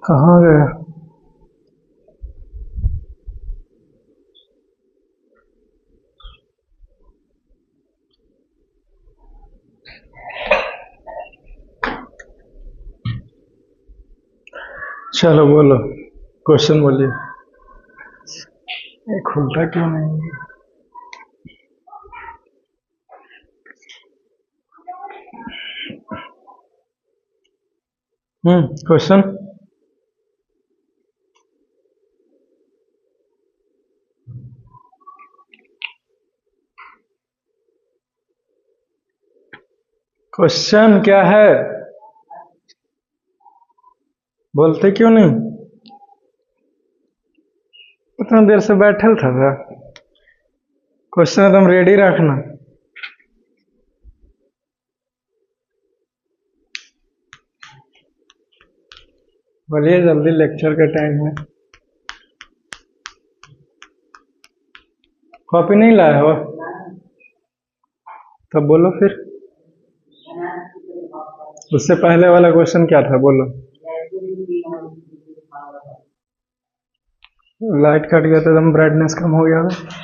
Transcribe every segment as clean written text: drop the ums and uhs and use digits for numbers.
कहाँ गया? चलो बोलो, क्वेश्चन बोलिए। ये खुलता क्यों नहीं? क्वेश्चन। क्वेश्चन क्या है? बोलते क्यों नहीं? इतना देर से बैठल था। क्वेश्चन एकदम रेडी रखना। बोलिए जल्दी, लेक्चर का टाइम है। कॉपी नहीं लाए हो? तब बोलो फिर। उससे पहले वाला क्वेश्चन क्या था, बोलो। लाइट कट गया तो एकदम ब्राइटनेस कम हो गया था।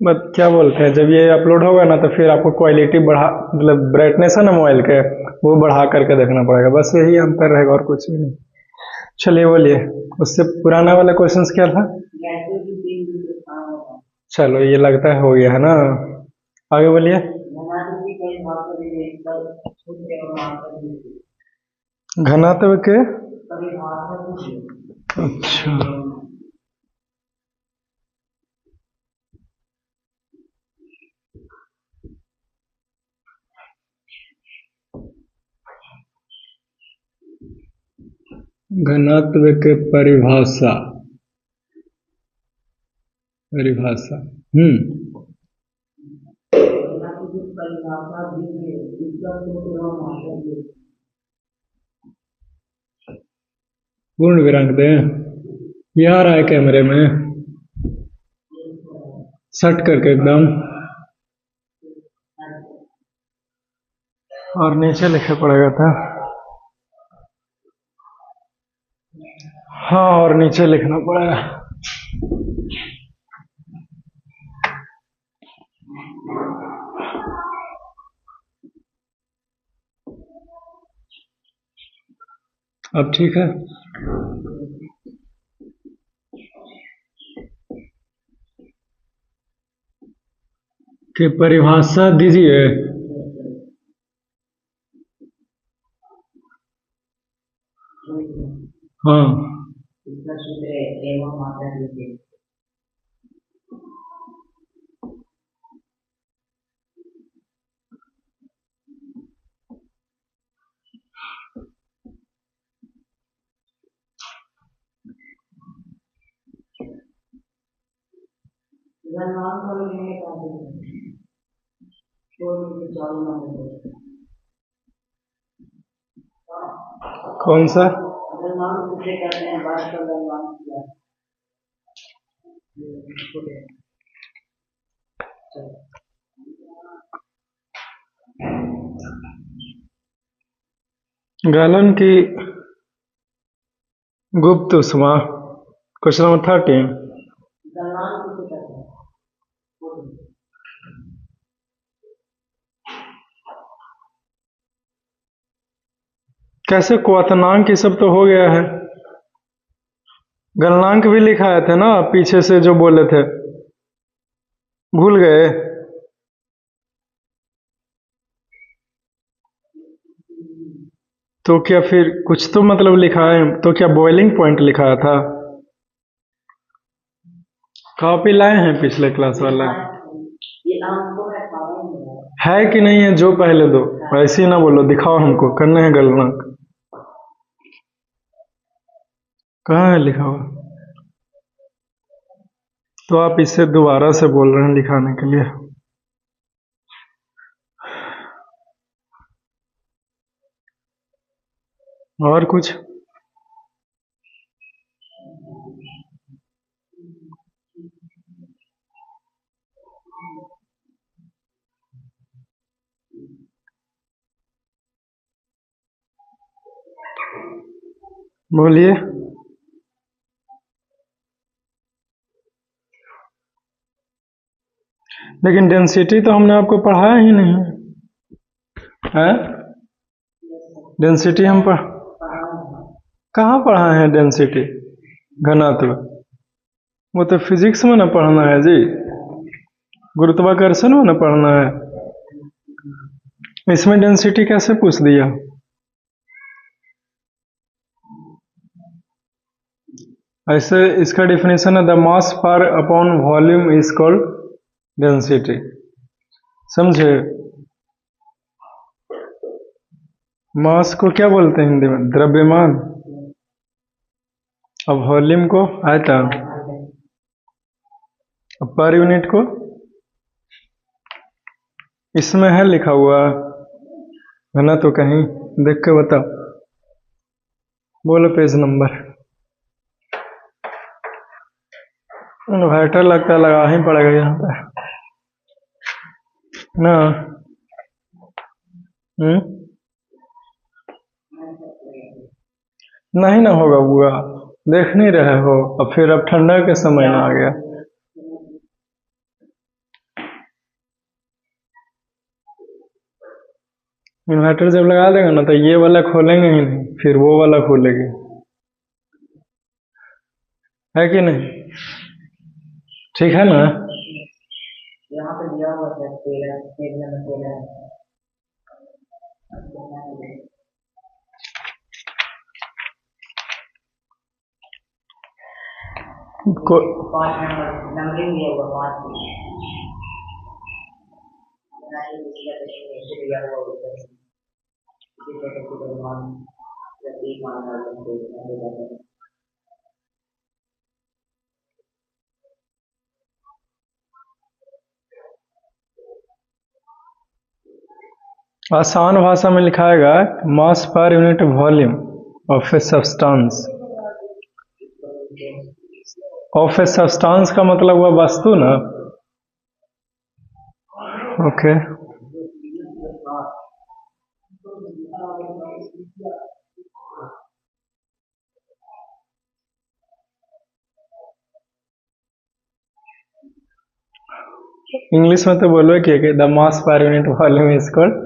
बट क्या बोलते हैं, जब ये अपलोड होगा ना तो फिर आपको क्वालिटी बढ़ा, मतलब ब्राइटनेस है ना मोबाइल के, वो बढ़ा करके देखना पड़ेगा। बस यही अंतर रहेगा और कुछ भी नहीं। चलिए बोलिए, उससे पुराना वाला क्वेश्चन क्या था? चलो ये लगता है हो गया है ना। आगे बोलिए। घनत्व के। अच्छा, घनत्व के परिभाषा। परिभाषा। पूर्ण विरांक दें। ये आ रहा है कैमरे में, सेट करके एकदम। और नीचे लिखे पड़ेगा था। हाँ, और नीचे लिखना पड़ेगा। अब ठीक है। कि परिभाषा दीजिए। हाँ, कौन सा? गलन की गुप्त उष्मा। Question number 13। कैसे क्वथनांक ये सब तो हो गया है। गलनांक भी लिखाए थे ना पीछे से जो बोले थे, भूल गए? तो क्या फिर कुछ तो मतलब लिखा है, तो क्या बॉइलिंग पॉइंट लिखाया था? कॉपी लाए हैं पिछले क्लास वाला? है कि नहीं है, जो पहले दो। ऐसे ही ना बोलो, दिखाओ हमको, करने हैं गलनांक। कहाँ है लिखा हुआ? तो आप इससे दोबारा से बोल रहे हैं लिखाने के लिए। और कुछ? बोलिए। लेकिन डेंसिटी तो हमने आपको पढ़ाया ही नहीं है। डेंसिटी हम कहाँ पढ़ाए हैं डेंसिटी, घनत्व? वो तो फिजिक्स में ना पढ़ना है जी, गुरुत्वाकर्षण में ना पढ़ना है। इसमें डेंसिटी कैसे पूछ दिया? ऐसे इसका डिफिनेशन है द मास पर upon volume is called density. समझे? मास को क्या बोलते हैं हिंदी में? द्रव्यमान। अब वॉल्यूम को आयतन। अब पर यूनिट को इसमें है लिखा हुआ है ना, तो कहीं देख के बताओ। बोलो पेज नंबर। इन्वर्टर लगता है लगा ही पड़ेगा यहाँ पे ना। नहीं ना होगा बुआ, देख नहीं रहे हो। अब फिर अब ठंडा के समय ना आ गया। इन्वर्टर जब लगा देगा ना तो ये वाला खोलेंगे ही नहीं, फिर वो वाला खोलेंगे, है कि नहीं? ठीक है ना? यहाँ पे दिया हुआ है नंबरिंग दिया हुआ 5 दिया हुआ। आसान भाषा में लिखाएगा mass per unit volume of a substance. Of a substance का मतलब हुआ वस्तु ना। ओके। इंग्लिश में तो बोलो कि the mass per unit volume is called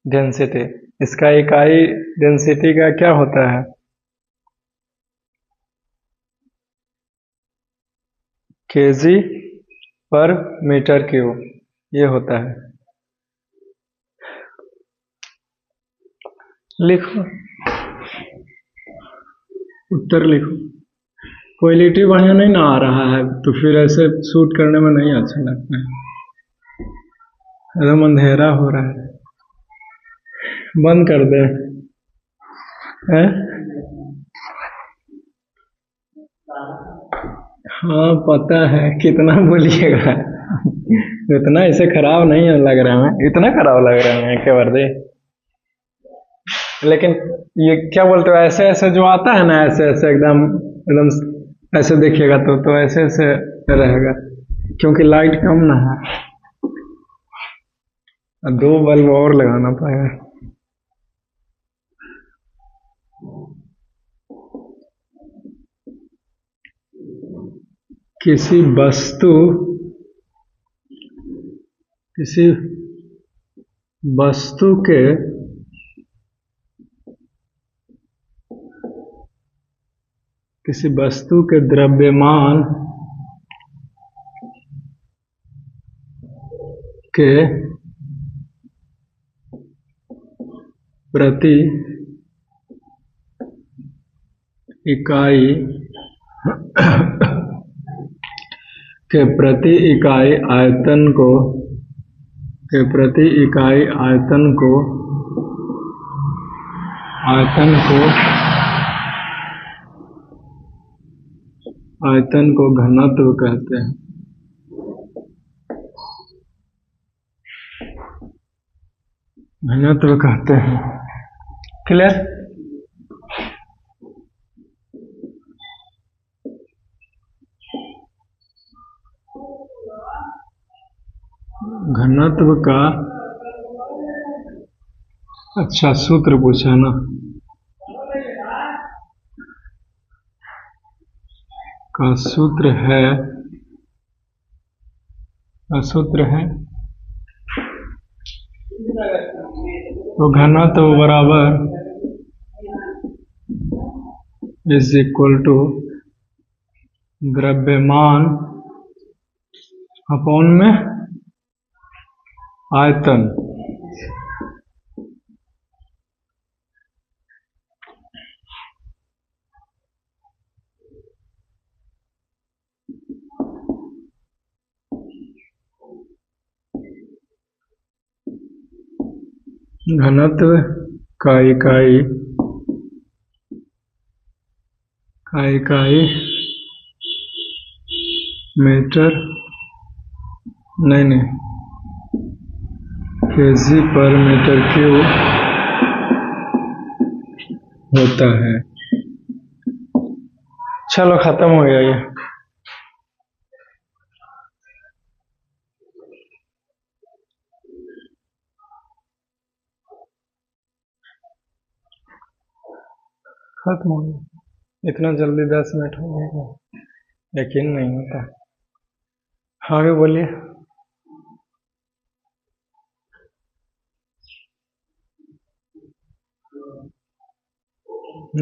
density. इसका इकाई डेंसिटी का क्या होता है? केजी पर मीटर क्यूब, ये होता है। लिखो, उत्तर लिखो। क्वालिटी बढ़िया नहीं ना आ रहा है तो फिर ऐसे शूट करने में नहीं अच्छा लगता है। एकदम अंधेरा हो रहा है, बंद कर दे। हाँ पता है, कितना बोलिएगा। इतना ऐसे खराब नहीं लग रहा है, इतना खराब लग रहा है क्या वर्दी? लेकिन ये क्या बोलते हो, ऐसे ऐसे जो आता है ना, ऐसे ऐसे एकदम एकदम ऐसे देखिएगा तो ऐसे ऐसे रहेगा, क्योंकि लाइट कम ना है। 2 बल्ब और लगाना पड़ेगा। किसी वस्तु के द्रव्यमान के प्रति इकाई आयतन को घनत्व कहते हैं। क्लियर? घनत्व का अच्छा सूत्र पूछा ना। का सूत्र है तो घनत्व बराबर इज इक्वल टू द्रव्यमान अपॉन में आयतन। घनत्व का इकाई मीटर नहीं केजी पर मीटर क्यूब होता है। चलो खत्म हो गया ये। खत्म हो गया, इतना जल्दी 10 मिनट हो गया, यकीन नहीं होता। आगे बोलिए।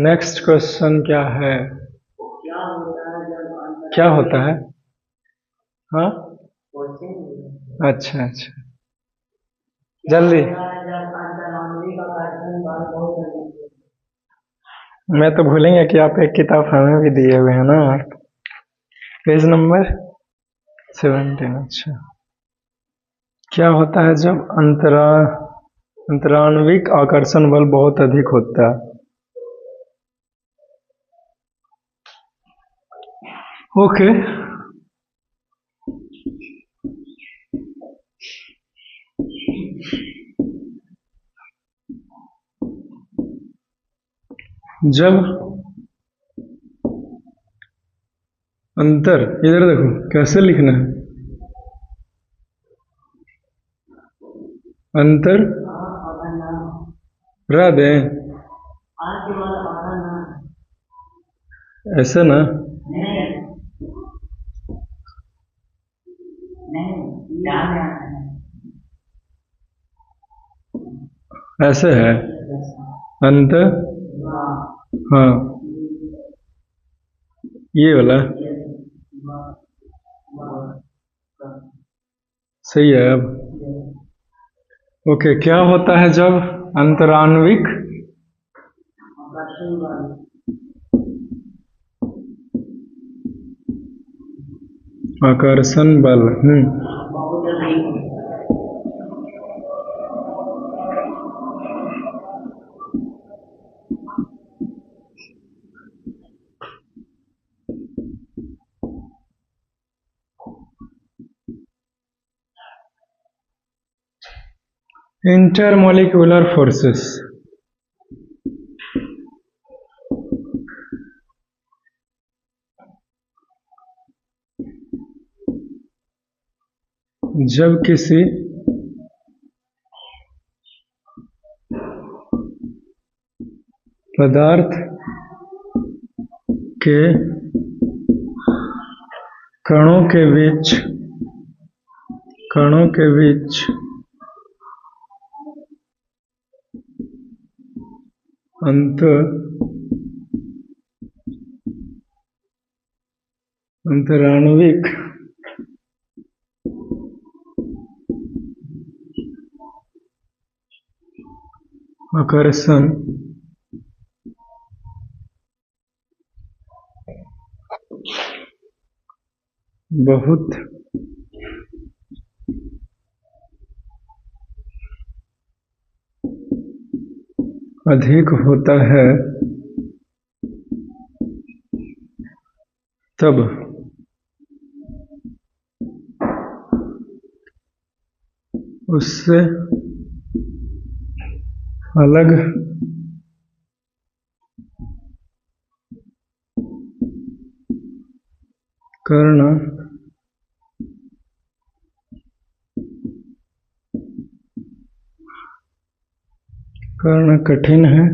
नेक्स्ट क्वेश्चन क्या है? क्या होता है? हाँ अच्छा जल्दी। मैं तो भूलेंगे कि आप एक किताब हमें भी दिए हुए हैं ना, पेज नंबर 17। अच्छा, क्या होता है जब अंतराण्विक आकर्षण बल बहुत अधिक होता है? ओके, जब अंतर, इधर देखो कैसे लिखना है, अंतर रह दे ऐसे ना, ऐसे है अंतर, हाँ ये वाला सही है। अब ओके, क्या होता है जब अंतराण्विक आकर्षण बल इंटरमोलिक्यूलर फोर्सेस। जब किसी पदार्थ के कणों के बीच अंतराण्विक आकर्षण बहुत अधिक होता है तब उससे अलग करना कठिन है।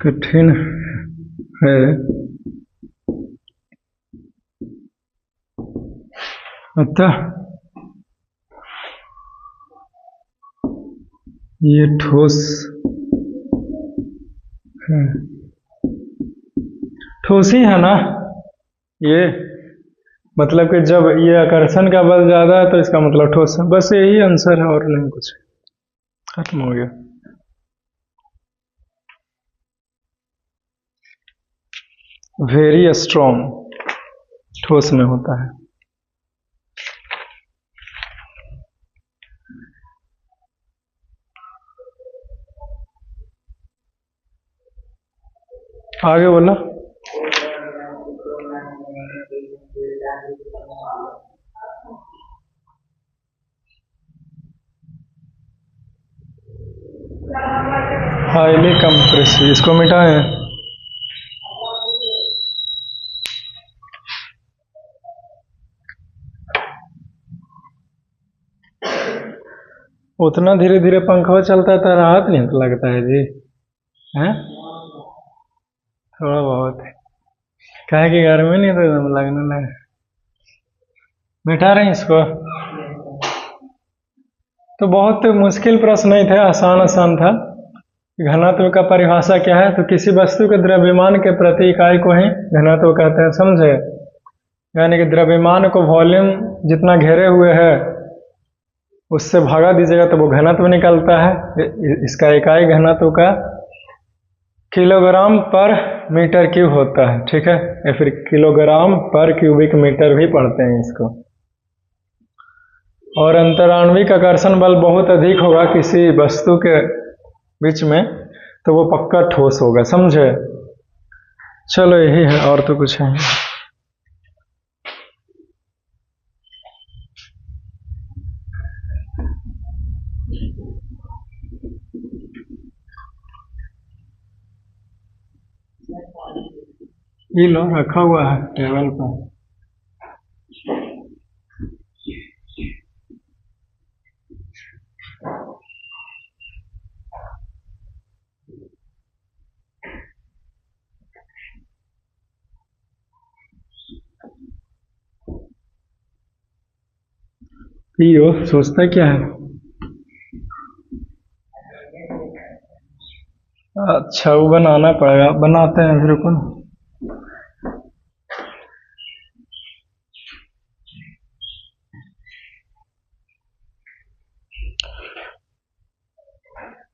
कठिन है। अतः ये ठोस है। ठोस ही है ना ये, मतलब कि जब ये आकर्षण का बल ज्यादा है तो इसका मतलब ठोस है। बस यही आंसर है और नहीं कुछ, खत्म हो गया। वेरी स्ट्रॉन्ग ठोस में होता है। आगे बोला। हाईली कंप्रेसिव, इसको मिटाएं। उतना धीरे धीरे पंखा चलता है तो राहत नहीं तो लगता है जी, हैं? थोड़ा बहुत काहे कि गर्मी नहीं तो एकदम लगने लगे। मिटा रहे हैं इसको। तो बहुत मुश्किल प्रश्न नहीं थे, आसान आसान था। घनत्व का परिभाषा क्या है? तो किसी वस्तु के द्रव्यमान के प्रति इकाई को ही घनत्व कहते हैं, समझे? यानी कि द्रव्यमान को वॉल्यूम जितना घेरे हुए है उससे भागा दीजिएगा तो वो घनत्व निकलता है। इसका इकाई घनत्व का किलोग्राम पर मीटर क्यूब होता है, ठीक है? या फिर किलोग्राम पर क्यूबिक मीटर भी पढ़ते हैं इसको। और अंतराण्विक आकर्षण बल बहुत अधिक होगा किसी वस्तु के बीच में तो वो पक्का ठोस होगा, समझे? चलो यही है, और तो कुछ है। ये लो रखा हुआ है टेबल पर। पियो, सोचता क्या है? अच्छा वो बनाना पड़ेगा, बनाते हैं फिर कौन।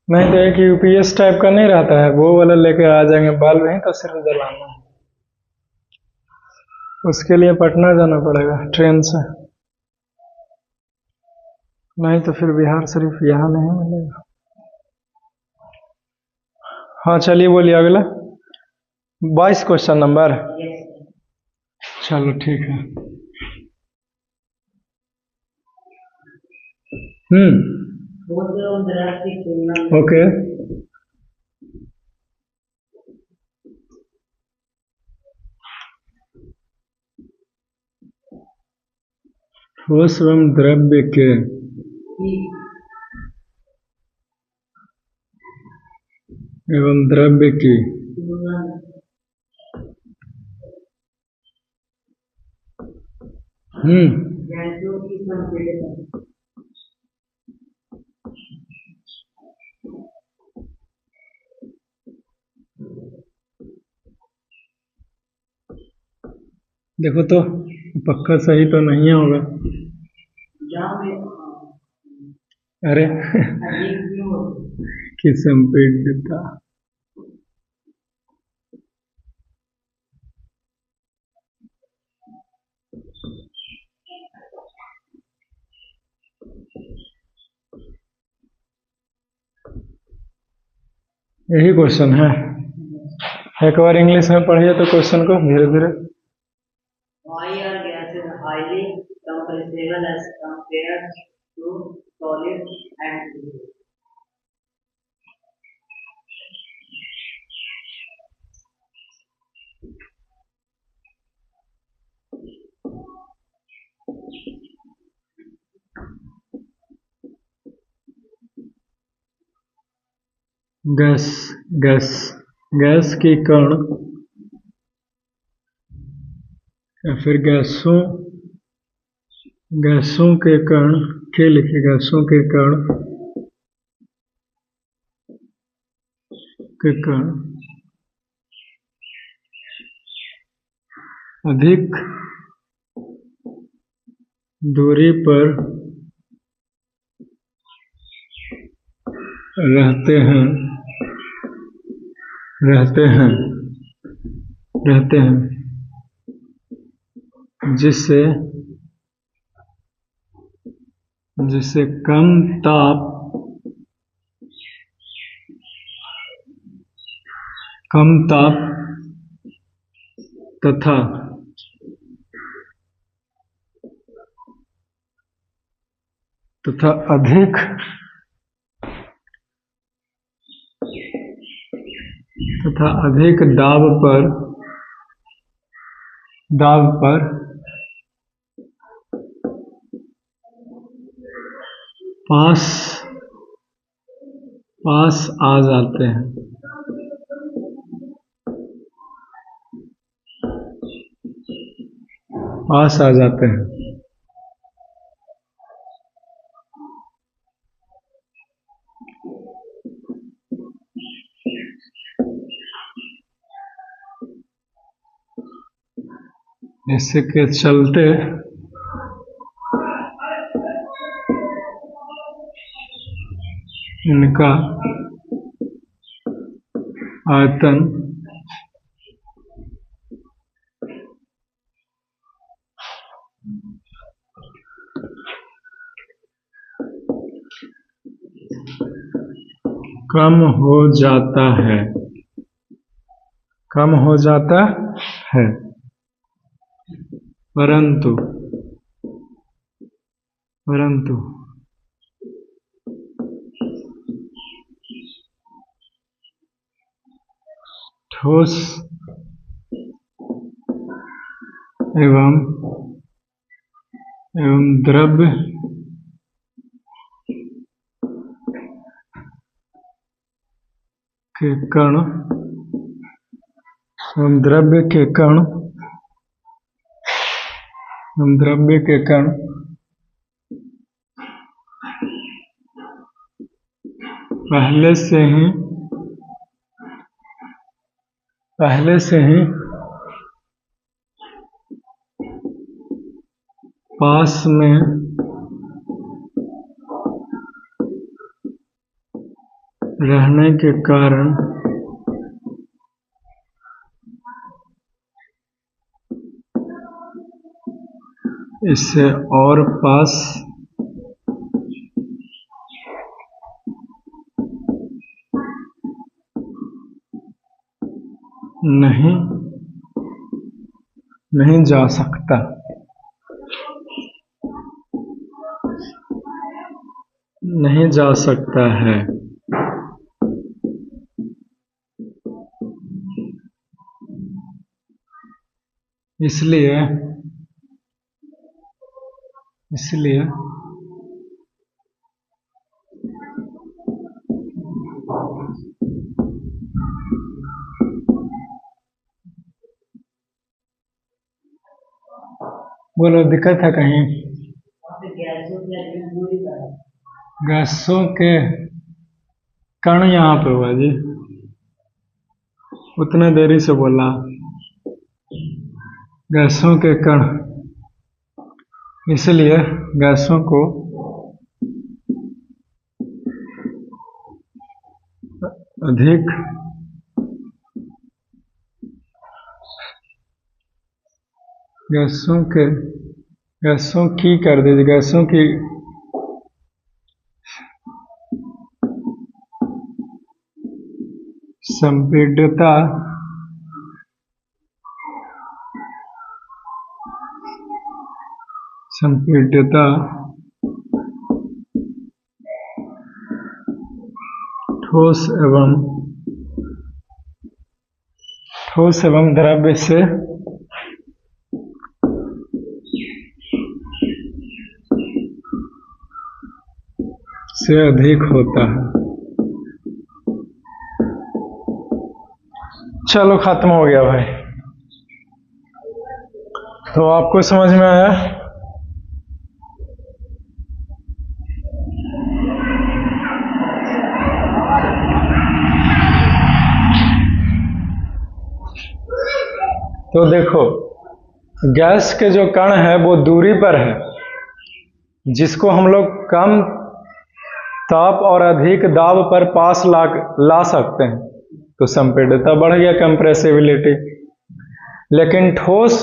नहीं तो एक यूपीएस टाइप का नहीं रहता है, वो वाला लेके आ जाएंगे, बल्ब ही तो सिर्फ जलाना है। उसके लिए पटना जाना पड़ेगा ट्रेन से, नहीं तो फिर बिहार शरीफ यहाँ नहीं मिलेगा। हाँ चलिए बोलिए अगला। 22 क्वेश्चन नंबर। चलो ठीक है। ओके। ठोस एवं द्रव्य के एवं द्रव्य की देखो तो पक्का सही तो नहीं होगा। अरे कि संपीड़ितता। यही क्वेश्चन है। एक बार इंग्लिश में पढ़िए तो क्वेश्चन को धीरे धीरे। Why are gases highly compressible as compared to solids and liquids? Gas gas gas की कण या फिर गैसों के कण के लिखे गैसों के कण अधिक दूरी पर रहते हैं जिससे कम ताप तथा अधिक दाब पर पास आ जाते हैं। इसके चलते इनका आयतन कम हो जाता है परंतु ठोस एवं द्रव्य के कण पहले से ही पास में रहने के कारण इससे और पास नहीं जा सकता है। इसलिए बोलो, दिक्कत है कहीं? गैसों के कण यहाँ पे हुआ जी, उतने देरी से बोला। गैसों के कण, इसलिए गैसों को अधिक गैसों की कर दीजिए, गैसों की संपीड्यता ठोस एवं द्रव्य से अधिक होता है। चलो खत्म हो गया भाई। तो आपको समझ में आया? तो देखो, गैस के जो कण है वो दूरी पर है, जिसको हम लोग कम ताप और अधिक दाब पर पास ला सकते हैं, तो संपीड़ितता बढ़ गया, कंप्रेसिबिलिटी। लेकिन ठोस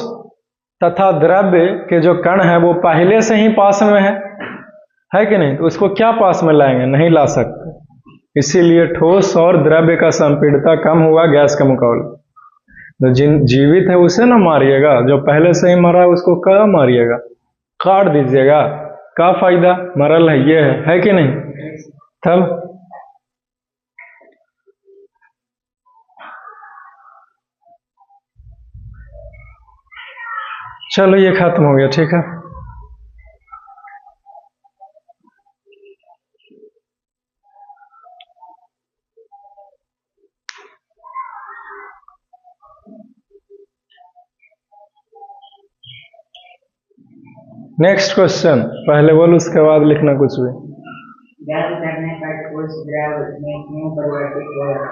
तथा द्रव्य के जो कण है वो पहले से ही पास में है कि नहीं? तो उसको क्या पास में लाएंगे? नहीं ला सकते। इसीलिए ठोस और द्रव्य का संपीड़ितता कम हुआ गैस के मुकाबले। तो जिन जीवित है उसे ना मारिएगा, जो पहले से ही मरा है उसको क्या मारिएगा? काट दीजिएगा। क्या फायदा? मरल है, ये है कि नहीं? तब चलो ये खत्म हो गया, ठीक है। नेक्स्ट क्वेश्चन, पहले बोल उसके बाद लिखना कुछ भी। गैस करने पर ठोस द्रव में क्यों परिवर्तित हो जाता है?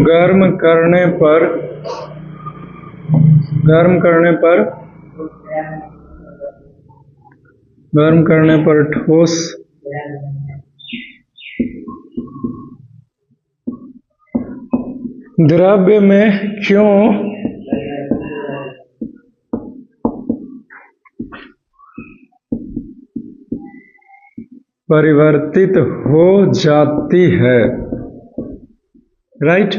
गर्म करने पर ठोस द्रव्य में क्यों परिवर्तित हो जाती है? राइट,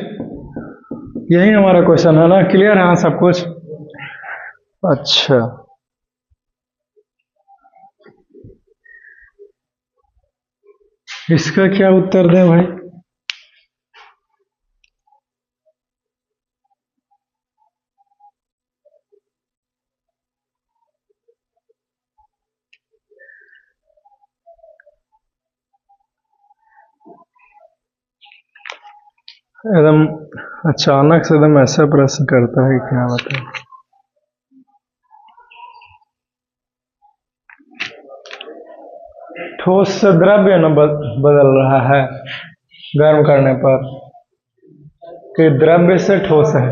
यही हमारा क्वेश्चन है ना? क्लियर है हाँ सब कुछ? अच्छा, इसका क्या उत्तर दें भाई? एकदम अचानक से एकदम ऐसा प्रश्न करता है, क्या बताएं। ठोस से द्रव्य न बदल रहा है गर्म करने पर, कि द्रव्य से ठोस है?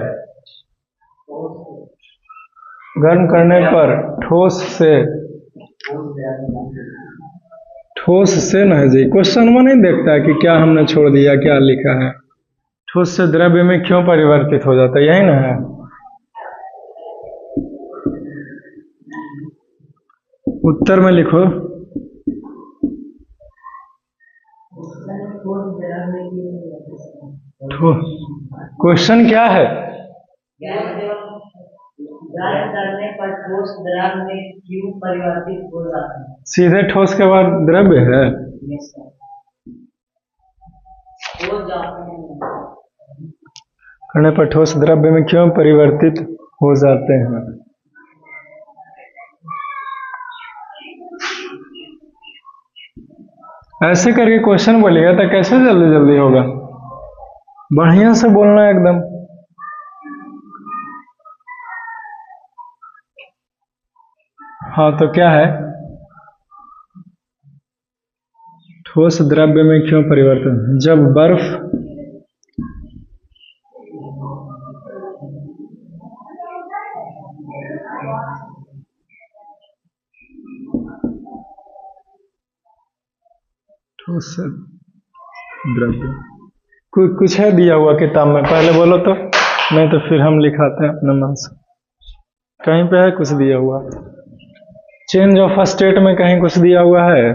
गर्म करने पर ठोस से ना है जी। क्वेश्चन में नहीं देखता है कि क्या हमने छोड़ दिया, क्या लिखा है? ठोस से द्रव्य में क्यों परिवर्तित हो जाता है, यही ना है? उत्तर में लिखो। क्वेश्चन क्या है? गर्म करने पर ठोस द्रव में क्यों परिवर्तित हो जाता है? सीधे ठोस के बाद द्रव्य है? करने पर ठोस द्रव्य में क्यों परिवर्तित हो जाते हैं? ऐसे करके क्वेश्चन बोलिएगा तो कैसे जल्दी जल्दी होगा? बढ़िया से बोलना एकदम। हाँ, तो क्या है? ठोस द्रव्य में क्यों परिवर्तन? जब बर्फ ठोस द्रव्य कुछ है दिया हुआ किताब में? पहले बोलो तो, नहीं तो फिर हम लिखाते हैं अपने मन से। कहीं पे है कुछ दिया हुआ? चेंज ऑफ स्टेट में कहीं कुछ दिया हुआ है?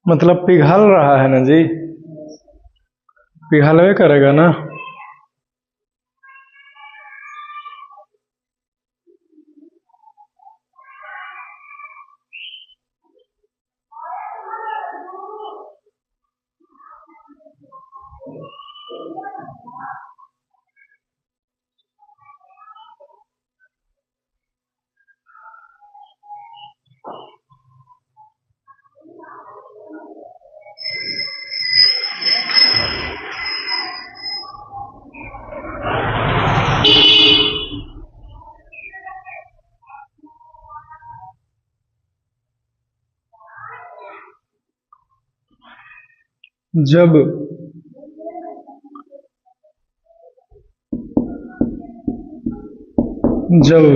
मतलब पिघल रहा है ना जी, पिघलवे करेगा ना। जब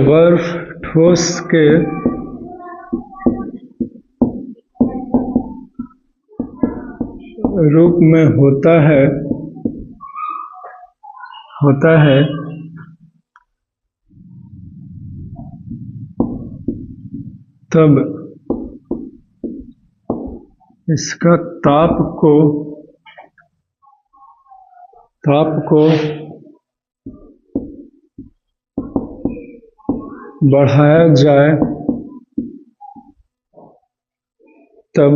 बर्फ ठोस के रूप में होता है तब इसका ताप को बढ़ाया जाए तब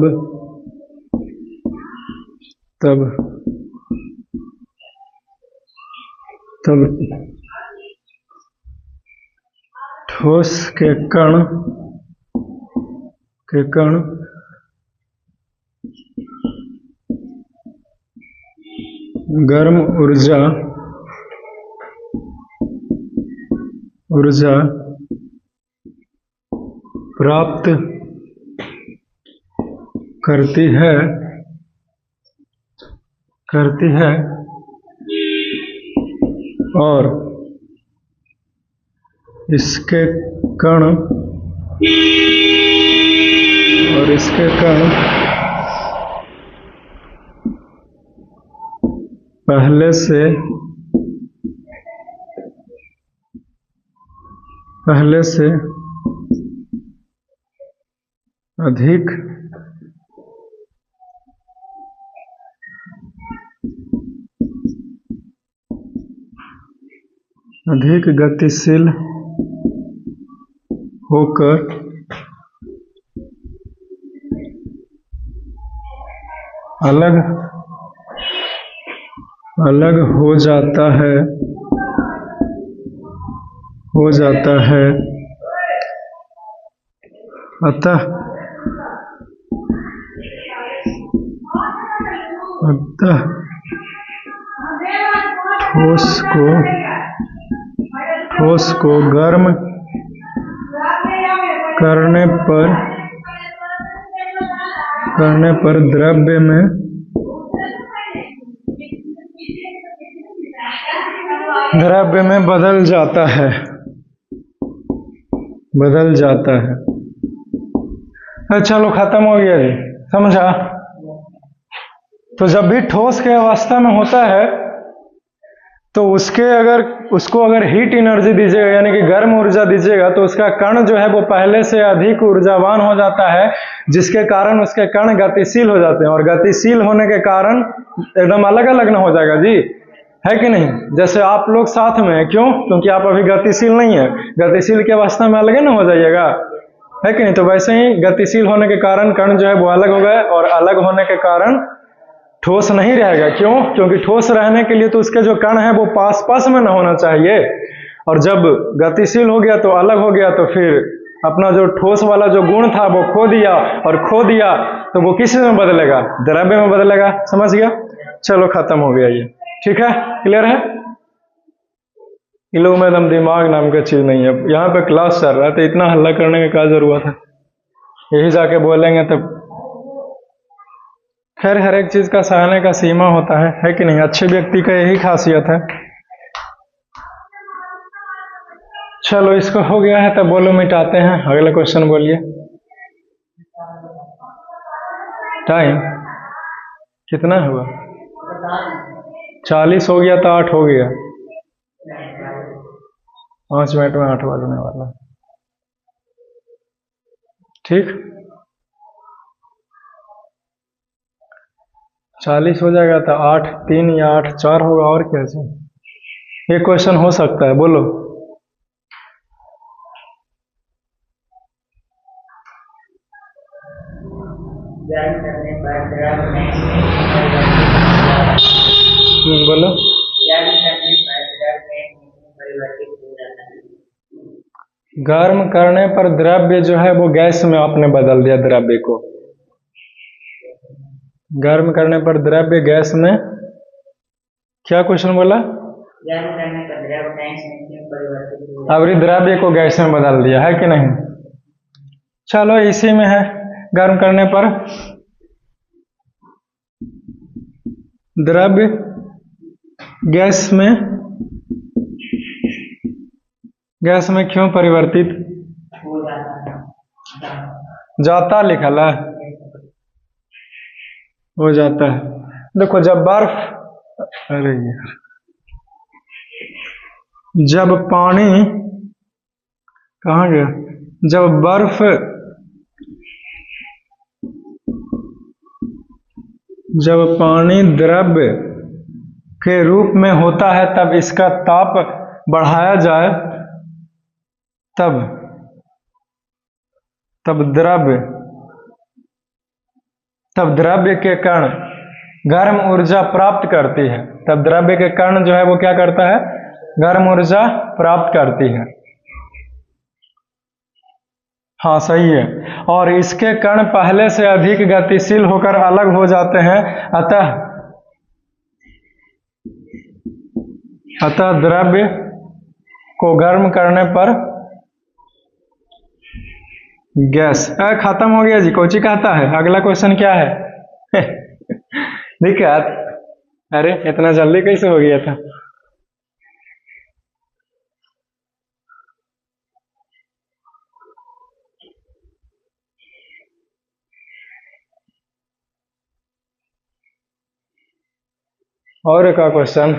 ठोस के कण गर्म ऊर्जा प्राप्त करती है और इसके कण पहले से अधिक गतिशील होकर अलग हो जाता है। अतः ठोस को गर्म करने पर द्रव्य में बदल जाता है। चलो खत्म हो गया जी, समझा। तो जब भी ठोस के अवस्था में होता है तो उसको अगर हीट एनर्जी दीजिएगा यानी कि गर्म ऊर्जा दीजिएगा तो उसका कण जो है वो पहले से अधिक ऊर्जावान हो जाता है, जिसके कारण उसके कण गतिशील हो जाते हैं और गतिशील होने के कारण एकदम अलग अलग ना हो जाएगा जी, है कि नहीं। जैसे आप लोग साथ में हैं, क्यों? क्योंकि आप अभी गतिशील नहीं है, गतिशील की अवस्था में अलग ना हो जाइएगा, है कि नहीं। तो वैसे ही गतिशील होने के कारण कण जो है वो अलग हो गए और अलग होने के कारण ठोस नहीं रहेगा। क्यों? क्योंकि ठोस रहने के लिए तो उसके जो कण है वो पास में ना होना चाहिए, और जब गतिशील हो गया तो अलग हो गया तो फिर अपना जो ठोस वाला जो गुण था वो खो दिया तो वो किस में बदलेगा? द्रव्य में बदलेगा। समझ गया? चलो खत्म हो गया ये, ठीक है, क्लियर है। इन लोगों में एकदम दिमाग नाम का चीज नहीं है। यहाँ पे क्लास चल रहा है तो इतना हल्ला करने की क्या जरूरत है, यही जाके बोलेंगे तब। खैर हर एक चीज का सहने का सीमा होता है कि नहीं। अच्छे व्यक्ति का यही खासियत है। चलो इसको हो गया है तब बोलो मिटाते हैं, अगला क्वेश्चन बोलिए। टाइम कितना हुआ? 40 हो गया तो 8 हो गया, 5 मिनट में 8 बजने वाला। ठीक। 40 हो जाएगा तो 8 3 या 8 4 होगा, और क्या चाहिए। ये क्वेश्चन हो सकता है, बोलो। गर्म करने पर द्रव में परिवर्तित बोलो। गर्म करने पर द्रव में परिवर्तित हो जाता है। गर्म करने पर द्रव्य जो है वो गैस में आपने बदल दिया द्रव्य को। गर्म करने पर द्रव्य गैस में, क्या क्वेश्चन बोला। गर्म करने पर द्रव गैस में क्यों परिवर्तित हो जाता है। अभी द्रव्य को गैस में बदल दिया है कि नहीं। चलो इसी में है, गर्म करने पर द्रव्य गैस में क्यों परिवर्तित हो जाता है। जाता लिखल है, हो जाता है। देखो जब बर्फ, अरे यार, जब पानी, कहाँ गया, जब बर्फ, जब पानी द्रव्य के रूप में होता है तब इसका ताप बढ़ाया जाए, तब द्रव्य के कण गर्म ऊर्जा प्राप्त करती है। तब द्रव्य के कण जो है वो क्या करता है, गर्म ऊर्जा प्राप्त करती है। हाँ सही है। और इसके कण पहले से अधिक गतिशील होकर अलग हो जाते हैं, अतः द्रव्य को गर्म करने पर गैस। खत्म हो गया जी, कोची कहता है। अगला क्वेश्चन क्या है। दिक्कत, अरे इतना जल्दी कैसे हो गया था। और एक क्वेश्चन,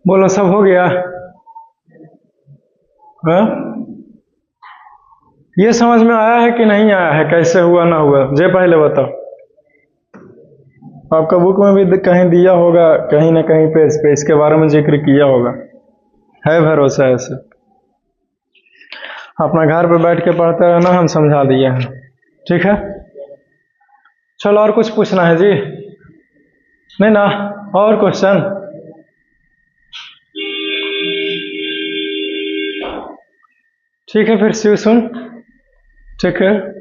बोलो सब हो गया। हाँ, ये समझ में आया है कि नहीं आया है, कैसे हुआ ना हुआ, जे पहले बताओ। आपका बुक में भी कहीं दिया होगा, कहीं ना कहीं पेज पे इसके बारे में जिक्र किया होगा, है भरोसा ऐसे। अपना घर पे बैठ के पढ़ते रहना, हम समझा दिए हैं, ठीक है। चलो और कुछ पूछना है जी, नहीं ना, और क्वेश्चन। ठीक है फिर सी यू सून, ठीक है।